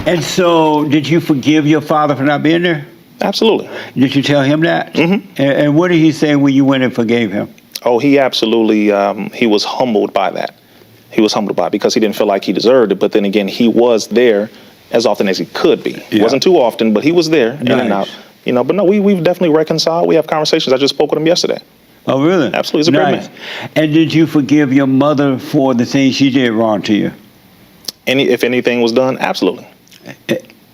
And so, did you forgive your father for not being there? Absolutely. Did you tell him that? And what did he say when you went and forgave him? Oh, he absolutely, he was humbled by that. He was humbled by it because he didn't feel like he deserved it. But then again, he was there as often as he could be. It wasn't too often, but he was there in and out. You know, but no, we've definitely reconciled. We have conversations. I just spoke with him yesterday. Oh, really? Absolutely. He's a great man. And did you forgive your mother for the things she did wrong to you? If anything was done, absolutely.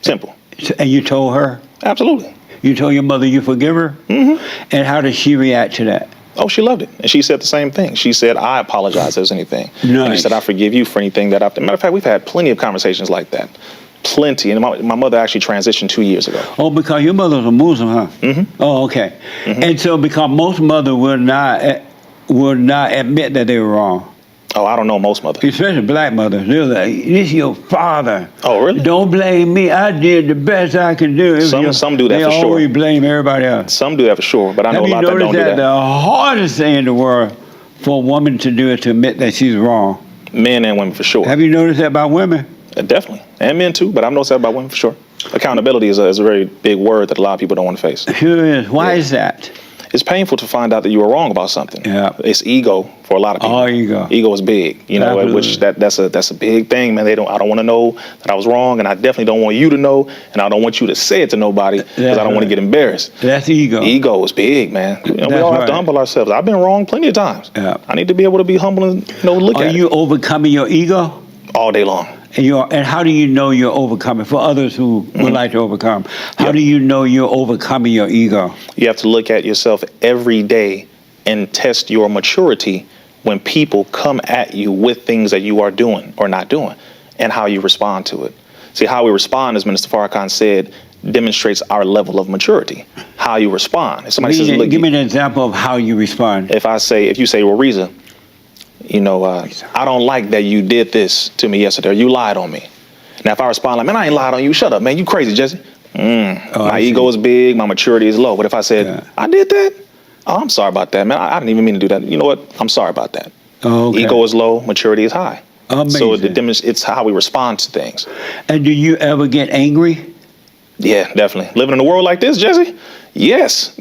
Simple. And you told her? Absolutely. You told your mother you forgive her? And how did she react to that? Oh, she loved it. And she said the same thing. She said, I apologize if there's anything. And she said, I forgive you for anything that I've done. Matter of fact, we've had plenty of conversations like that. Plenty. And my mother actually transitioned 2 years ago. Oh, because your mother's a Muslim, huh? Oh, okay. And so because most mothers would not admit that they were wrong. Oh, I don't know most mothers. Especially black mothers. They're like, this is your father. Oh, really? Don't blame me. I did the best I could do. Some do that for sure. They always blame everybody else. Some do that for sure, but I know a lot that don't do that. The hardest thing in the world for a woman to do is to admit that she's wrong. Men and women for sure. Have you noticed that about women? Definitely. And men too, but I've noticed that about women for sure. Accountability is a very big word that a lot of people don't want to face. Sure is. Why is that? It's painful to find out that you were wrong about something. Yeah. It's ego for a lot of people. Oh, ego. Ego is big, you know, which that's a big thing, man. I don't want to know that I was wrong, and I definitely don't want you to know, and I don't want you to say it to nobody because I don't want to get embarrassed. That's ego. Ego is big, man. You know, we all have to humble ourselves. I've been wrong plenty of times. Yeah. I need to be able to be humble and look at it. Are you overcoming your ego? All day long. And how do you know you're overcoming? For others who would like to overcome, how do you know you're overcoming your ego? You have to look at yourself every day and test your maturity when people come at you with things that you are doing or not doing and how you respond to it. See, how we respond, as Minister Farrakhan said, demonstrates our level of maturity. How you respond. If somebody says, give me an example of how you respond. If you say, well, Rizza, you know, I don't like that you did this to me yesterday, or you lied on me. Now, if I respond like, man, I ain't lied on you. Shut up, man. You crazy, Jesse. My ego is big. My maturity is low. But if I said, I did that? Oh, I'm sorry about that, man. I didn't even mean to do that. You know what? I'm sorry about that. Ego is low. Maturity is high. Amazing. So it's how we respond to things. And do you ever get angry? Yeah, definitely. Living in a world like this, Jesse? Yes.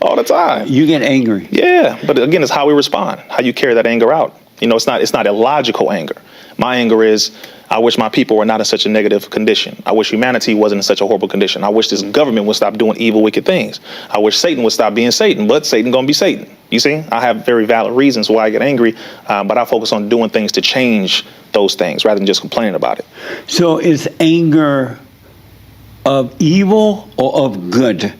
All the time. You get angry. Yeah, but again, it's how we respond, how you carry that anger out. You know, it's not illogical anger. My anger is, I wish my people were not in such a negative condition. I wish humanity wasn't in such a horrible condition. I wish this government would stop doing evil, wicked things. I wish Satan would stop being Satan, but Satan gonna be Satan. You see, I have very valid reasons why I get angry, but I focus on doing things to change those things rather than just complaining about it. So is anger of evil or of good?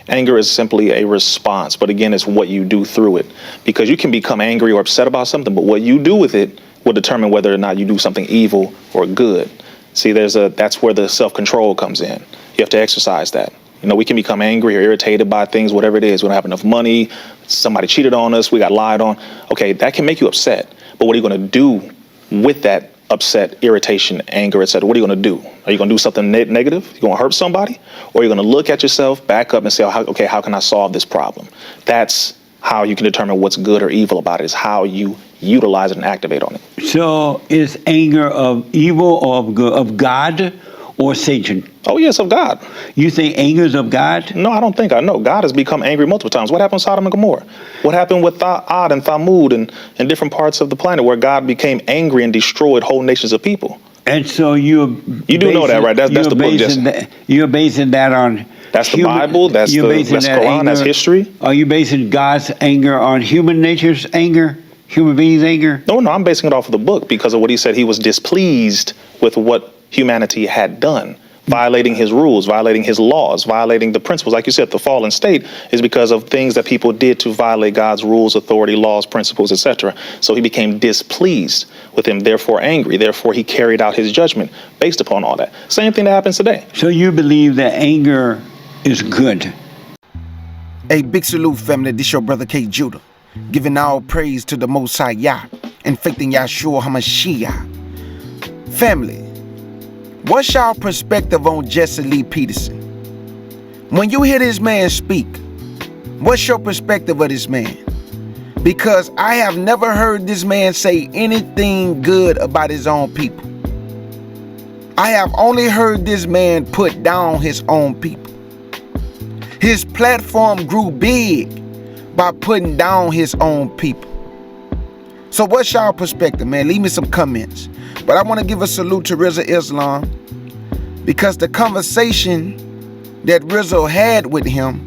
Anger is simply a response, but again, it's what you do through it. Because you can become angry or upset about something, but what you do with it will determine whether or not you do something evil or good. See, that's where the self-control comes in. You have to exercise that. You know, we can become angry or irritated by things, whatever it is. We don't have enough money. Somebody cheated on us. We got lied on. Okay, that can make you upset. But what are you going to do with that upset, irritation, anger, etc.? What are you going to do? Are you going to do something negative? You going to hurt somebody? Or are you going to look at yourself, back up and say, okay, how can I solve this problem? That's how you can determine what's good or evil about it, is how you utilize it and activate on it. So is anger of evil or of good, of God or Satan? Oh, yes, of God. You think anger is of God? No, I don't think I know. God has become angry multiple times. What happened with Sodom and Gomorrah? What happened with Ad and Thamud and different parts of the planet where God became angry and destroyed whole nations of people? And so you do know that, right? That's the book, Jesse. You're basing that on... That's the Bible, that's the Quran, that's history. Are you basing God's anger on human nature's anger? Human beings' anger? No, I'm basing it off of the book because of what he said. He was displeased with what humanity had done, violating his rules, violating his laws, violating the principles. Like you said, the fallen state is because of things that people did to violate God's rules, authority, laws, principles, etc. So he became displeased with him, therefore angry. Therefore, he carried out his judgment based upon all that. Same thing that happens today. So you believe that anger is good? Hey, big salute, family. This your brother K. Judah, giving all praise to the Most High Yah and faith in Yahshua HaMashiach. Family, what's your perspective on Jesse Lee Peterson? When you hear this man speak, what's your perspective of this man? Because I have never heard this man say anything good about his own people. I have only heard this man put down his own people. His platform grew big by putting down his own people. So what's y'all perspective, man? Leave me some comments. But I want to give a salute to Rizza Islam, because the conversation that Rizza had with him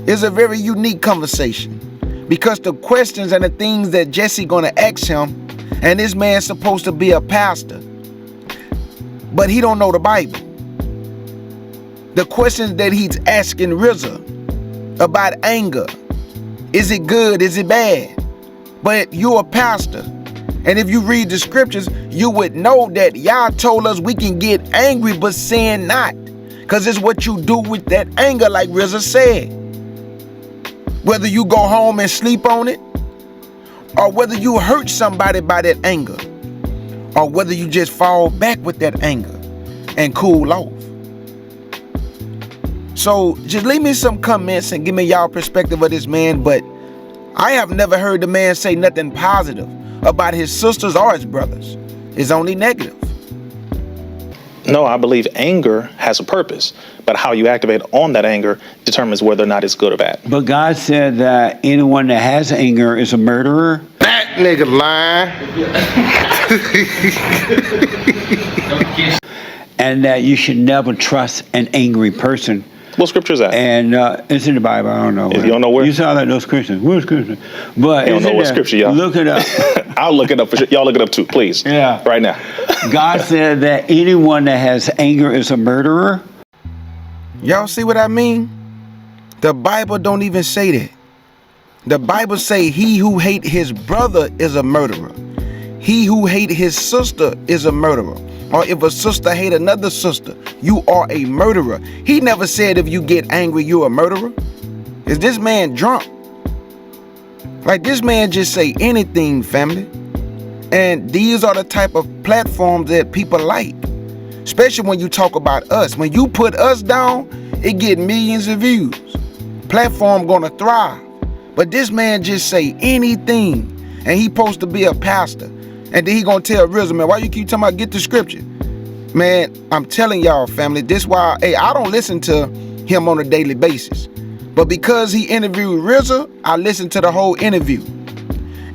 is a very unique conversation, because the questions and the things that Jesse gonna ask him, and this man's supposed to be a pastor, but he don't know the Bible. The questions that he's asking Rizza about anger, is it good, is it bad? But you're a pastor, and if you read the scriptures, you would know that Yah told us we can get angry but sin not, because it's what you do with that anger, like Rizza said. Whether you go home and sleep on it, or whether you hurt somebody by that anger, or whether you just fall back with that anger and cool off. So just leave me some comments and give me y'all perspective of this man, but I have never heard the man say nothing positive about his sisters or his brothers. It's only negative. No, I believe anger has a purpose, but how you activate on that anger determines whether or not it's good or bad. But God said that anyone that has anger is a murderer. That nigga lying. And that you should never trust an angry person. What scripture is that? And it's in the Bible. I don't know. If you don't know where? You saw that those Christians. Where's Christian? But You don't know what scripture, y'all. Look it up. I'll look it up for sure. Y'all look it up too, please. Yeah. Right now. God said that anyone that has anger is a murderer. Y'all see what I mean? The Bible don't even say that. The Bible say he who hate his brother is a murderer. He who hate his sister is a murderer. Or if a sister hate another sister, you are a murderer. He never said if you get angry, you're a murderer. Is this man drunk? Like, this man just say anything, family. And these are the type of platforms that people like. Especially when you talk about us. When you put us down, it get millions of views. Platform gonna thrive. But this man just say anything. And he supposed to be a pastor. And then he gonna tell Rizza, man, why you keep talking about get the scripture? Man, I'm telling y'all, family, this why, I don't listen to him on a daily basis. But because he interviewed Rizza, I listened to the whole interview.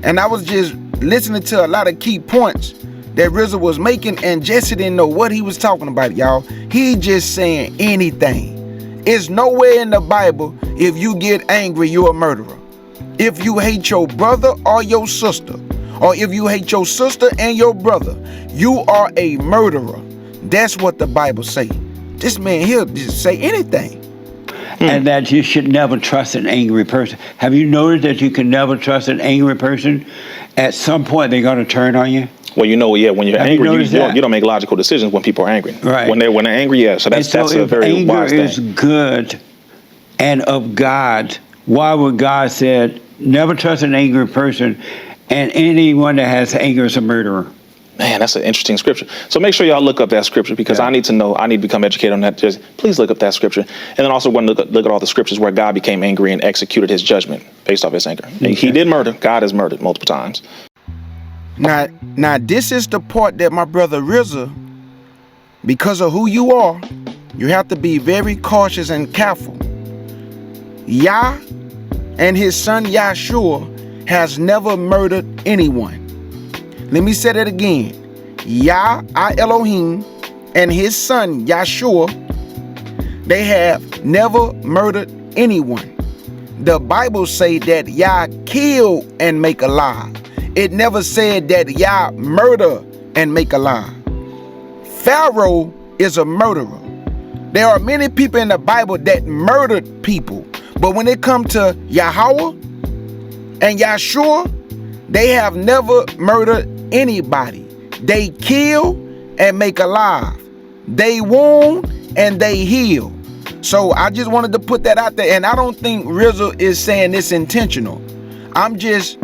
And I was just listening to a lot of key points that Rizza was making, and Jesse didn't know what he was talking about, y'all. He just saying anything. It's nowhere in the Bible, if you get angry, you're a murderer. If you hate your brother or your sister, or if you hate your sister and your brother, you are a murderer. That's what the Bible say. This man here just say anything. And that you should never trust an angry person. Have you noticed that you can never trust an angry person? At some point, they're going to turn on you. Well, you know, yeah, when you're angry, you don't make logical decisions when people are angry. Right. When they're angry, yeah. So that's a very wise thing. Anger is good and of God. Why would God said never trust an angry person, and anyone that has anger is a murderer? Man, that's an interesting scripture. So make sure y'all look up that scripture, because I need to know. I need to become educated on that. Just please look up that scripture, and then also want to look at all the scriptures where God became angry and executed his judgment based off his anger. Okay. He did murder. God has murdered multiple times. Now, this is the part that my brother Rizza, because of who you are, you have to be very cautious and careful. Yah and his son Yahshua has never murdered anyone. Let me say that again. Yah, our Elohim, and his son Yahshua, they have never murdered anyone. The Bible say that Yah kill and make alive. It never said that Yah murder and make alive. Pharaoh is a murderer. There are many people in the Bible that murdered people. But when it comes to Yahweh and Yahshua, they have never murdered anybody. They kill and make alive. They wound and they heal. So I just wanted to put that out there. And I don't think Rizza is saying this intentional. I'm just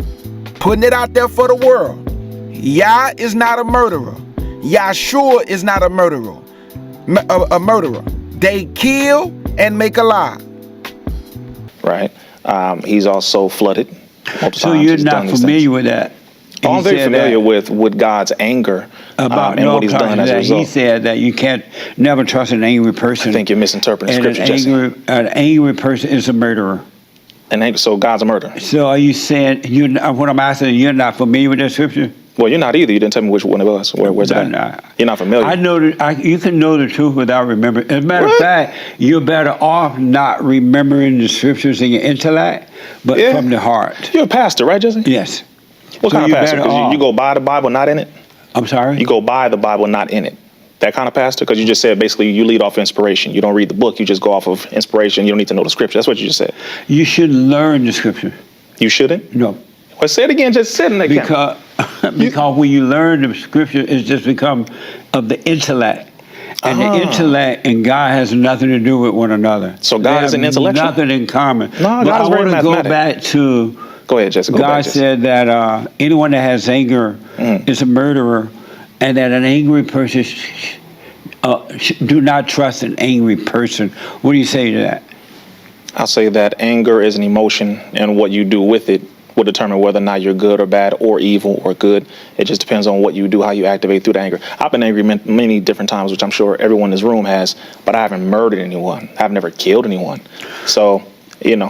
putting it out there for the world. Yah is not a murderer. Yahshua is not a murderer. A murderer. They kill and make alive. Right. He's also flooded multiple So times. you're not familiar with that? I'm very familiar with God's anger About and what he's done as a result. He said that you can't never trust an angry person. I think you're misinterpreting and scripture, Jesse. An angry person is a murderer. So God's a murderer. So are you saying what I'm asking? You're not familiar with that scripture? Well, you're not either. You didn't tell me which one it was. Where's it at? You're not familiar. I know that you can know the truth without remembering. As a matter of fact, you're better off not remembering the scriptures in your intellect, but from the heart. You're a pastor, right, Jesse? Yes. What kind of pastor? Because you go by the Bible, not in it? I'm sorry? You go by the Bible, not in it. That kind of pastor? Because you just said basically you lead off inspiration. You don't read the book. You just go off of inspiration. You don't need to know the scripture. That's what you just said. You should learn the scripture. You shouldn't? No. Well, say it again. Just sit in that Because when you learn the scripture, it's just become of the intellect. And the intellect and God has nothing to do with one another. So God is an intellectual? Nothing in common. No, God is very mathematic. Go back to... Go ahead, Jesse. God said that anyone that has anger is a murderer, and that an angry person do not trust an angry person. What do you say to that? I'll say that anger is an emotion, and what you do with it will determine whether or not you're good or bad or evil or good. It just depends on what you do, how you activate through the anger. I've been angry many different times, which I'm sure everyone in this room has, but I haven't murdered anyone. I've never killed anyone. So,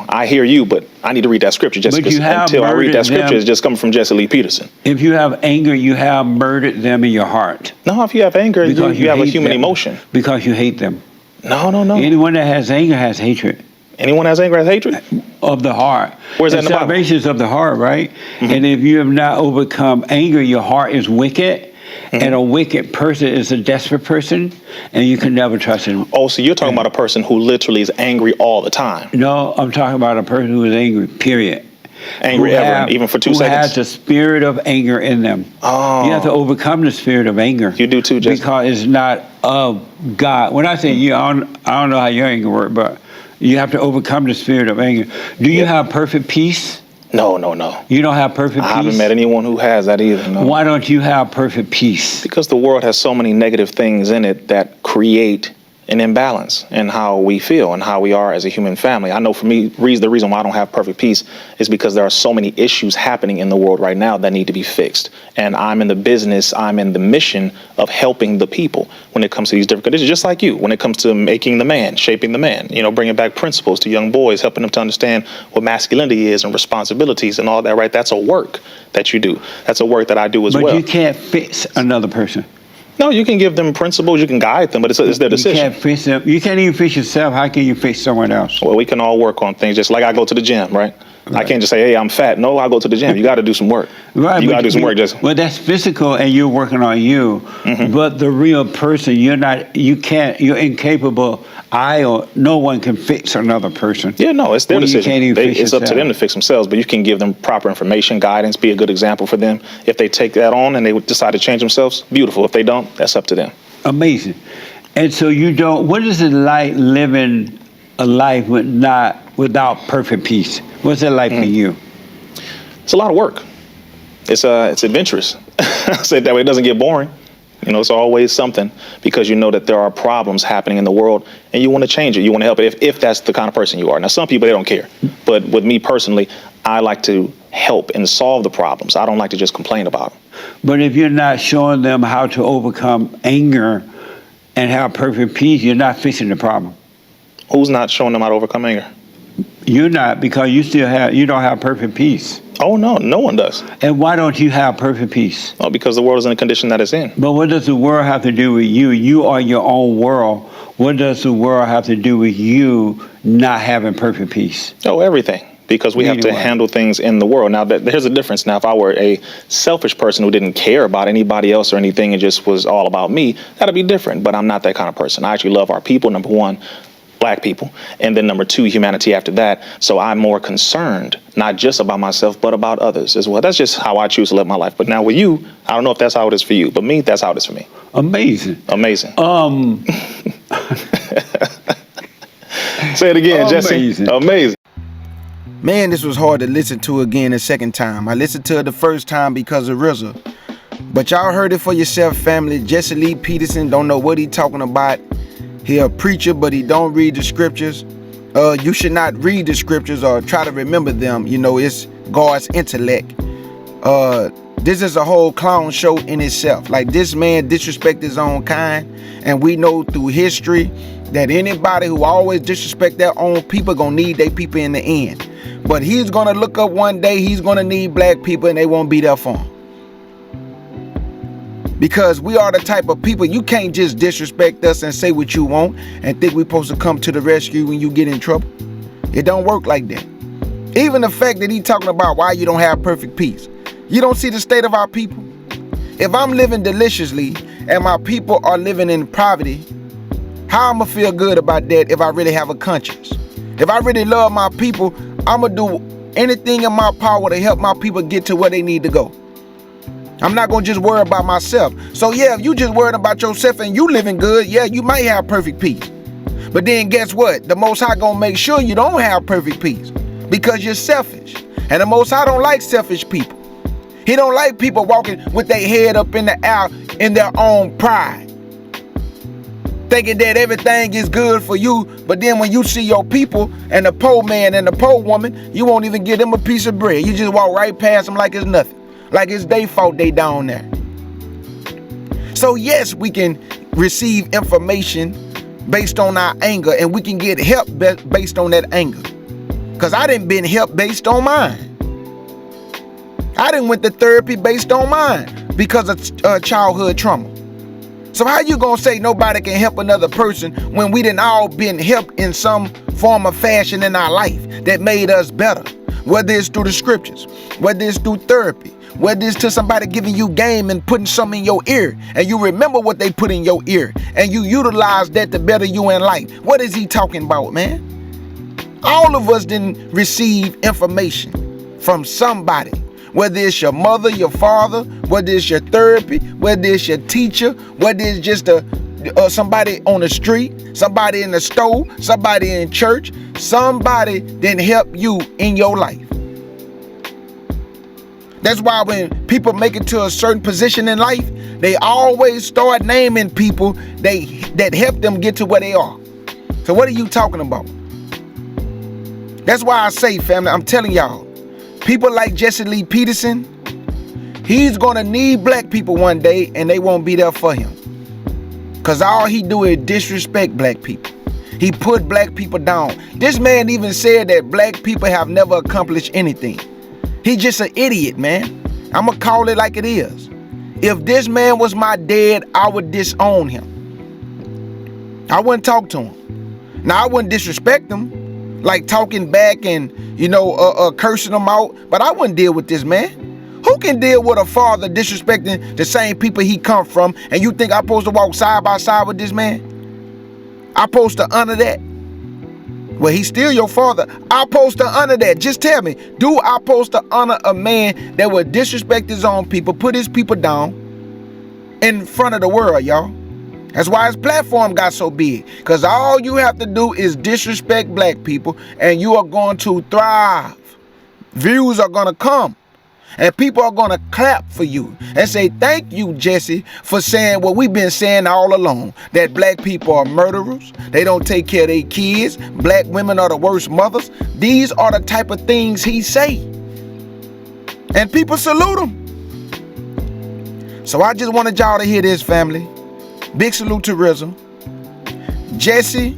I hear you, but I need to read that scripture, Jesse, because until I read that scripture, it's just coming from Jesse Lee Peterson. If you have anger, you have murdered them in your heart. No, if you have anger, you have a human emotion. Because you hate them. No. Anyone that has anger has hatred. Anyone has anger has hatred? Of the heart. Where's that in the Bible? Salvation is of the heart, right? Mm-hmm. And if you have not overcome anger, your heart is wicked. Mm-hmm. And a wicked person is a desperate person, and you can never trust him. Oh, so you're talking about a person who literally is angry all the time? No, I'm talking about a person who is angry, period. Angry ever, even for 2 seconds? Who has the spirit of anger in them. Oh. You have to overcome the spirit of anger. You do too, Jesse. Because it's not of God. When I say you, I don't know how your anger works, but you have to overcome the spirit of anger. Do you have perfect peace? No. You don't have perfect peace? I haven't met anyone who has that either, no. Why don't you have perfect peace? Because the world has so many negative things in it that create an imbalance in how we feel and how we are as a human family. I know for me, the reason why I don't have perfect peace is because there are so many issues happening in the world right now that need to be fixed. And I'm in the mission of helping the people when it comes to these different conditions, just like you, when it comes to making the man, shaping the man, bringing back principles to young boys, helping them to understand what masculinity is and responsibilities and all that, right? That's a work that you do. That's a work that I do as well. But you can't fix another person. No, you can give them principles, you can guide them, but it's their decision. You can't fix them. You can't even fix yourself. How can you fix someone else? Well, we can all work on things, just like I go to the gym, right? I can't just say, hey, I'm fat. No, I go to the gym. You got to do some work. Right. You got to do some work, Jesse. Well, that's physical, and you're working on you. Mm-hmm. But the real person, you're incapable. No one can fix another person. Yeah, no, it's their decision. It's up to them to fix themselves, but you can give them proper information, guidance, be a good example for them. If they take that on and they decide to change themselves, beautiful. If they don't, that's up to them. Amazing. And so what is it like living a life without perfect peace? What's it like for you? It's a lot of work. It's adventurous. I said that way, it doesn't get boring. It's always something, because you know that there are problems happening in the world and you want to change it. You want to help it if that's the kind of person you are. Now, some people, they don't care. But with me personally, I like to help and solve the problems. I don't like to just complain about them. But if you're not showing them how to overcome anger and have perfect peace, you're not fixing the problem. Who's not showing them how to overcome anger? You're not, because you don't have perfect peace. Oh, no one does. And why don't you have perfect peace? Oh, because the world is in the condition that it's in. But what does the world have to do with you? You are your own world. What does the world have to do with you not having perfect peace? Oh, everything. Because we have to handle things in the world. Now, there's a difference. Now, if I were a selfish person who didn't care about anybody else or anything and just was all about me, that'd be different. But I'm not that kind of person. I actually love our people, number one, Black people, and then number two, humanity after that. So I'm more concerned, not just about myself, but about others as well. That's just how I choose to live my life. But now with you, I don't know if that's how it is for you, but me, that's how it is for me. Amazing. Say it again, Jesse. Amazing. Man, this was hard to listen to again a second time. I listened to it the first time because of Rizza. But y'all heard it for yourself, family. Jesse Lee Peterson don't know what he talking about. He a preacher, but he don't read the scriptures. You should not read the scriptures or try to remember them. It's God's intellect. This is a whole clown show in itself. Like, this man disrespect his own kind, and we know through history that anybody who always disrespect their own people gonna need their people in the end. But he's gonna look up one day, he's gonna need black people, and they won't be there for him. Because we are the type of people, you can't just disrespect us and say what you want and think we're supposed to come to the rescue when you get in trouble. It don't work like that. Even the fact that he talking about why you don't have perfect peace. You don't see the state of our people? If I'm living deliciously and my people are living in poverty, how I'm gonna feel good about that if I really have a conscience? If I really love my people, I'm gonna do anything in my power to help my people get to where they need to go. I'm not gonna just worry about myself. So yeah, if you just worried about yourself and you living good, yeah, you might have perfect peace. But then guess what? The Most High gonna make sure you don't have perfect peace because you're selfish. And the Most High don't like selfish people. He don't like people walking with their head up in the air in their own pride, thinking that everything is good for you. But then when you see your people and the poor man and the poor woman, you won't even give them a piece of bread. You just walk right past them like it's nothing, like it's their fault they down there. So yes, we can receive information based on our anger, and we can get help based on that anger. Because I didn't been helped based on mine. I didn't went to therapy based on mine because of childhood trauma. So how you gonna say nobody can help another person when we done all been helped in some form of fashion in our life that made us better? Whether it's through the scriptures, whether it's through therapy, whether it's to somebody giving you game and putting something in your ear, and you remember what they put in your ear, and you utilize that to better you in life. What is he talking about, man? All of us didn't receive information from somebody. Whether it's your mother, your father, whether it's your therapy, whether it's your teacher, whether it's just somebody on the street, somebody in the store, somebody in church, somebody didn't help you in your life. That's why when people make it to a certain position in life, they always start naming people that help them get to where they are. So what are you talking about? That's why I say, family, I'm telling y'all, people like Jesse Lee Peterson, he's gonna need black people one day and they won't be there for him. Cause all he do is disrespect black people. He put black people down. This man even said that black people have never accomplished anything. He's just an idiot, man. I'ma call it like it is. If this man was my dad, I would disown him. I wouldn't talk to him. Now, I wouldn't disrespect him, like talking back and, cursing him out, but I wouldn't deal with this man. Who can deal with a father disrespecting the same people he come from, and you think I'm supposed to walk side by side with this man? I'm supposed to honor that? Well, he's still your father. I'm supposed to honor that. Just tell me, do I supposed to honor a man that would disrespect his own people, put his people down in front of the world, y'all? That's why his platform got so big. Because all you have to do is disrespect black people and you are going to thrive. Views are going to come. And people are going to clap for you and say, thank you, Jesse, for saying what we've been saying all along, that black people are murderers. They don't take care of their kids. Black women are the worst mothers. These are the type of things he say. And people salute him. So I just wanted y'all to hear this, family. Big salute to Rizza. Jesse,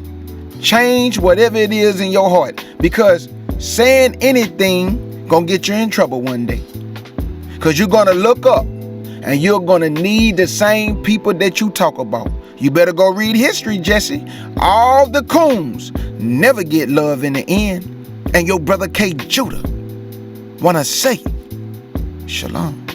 change whatever it is in your heart, because saying anything gonna get you in trouble one day. Because you're going to look up and you're going to need the same people that you talk about. You better go read history, Jesse. All the coons never get love in the end. And your brother K. Judah want to say, Shalom.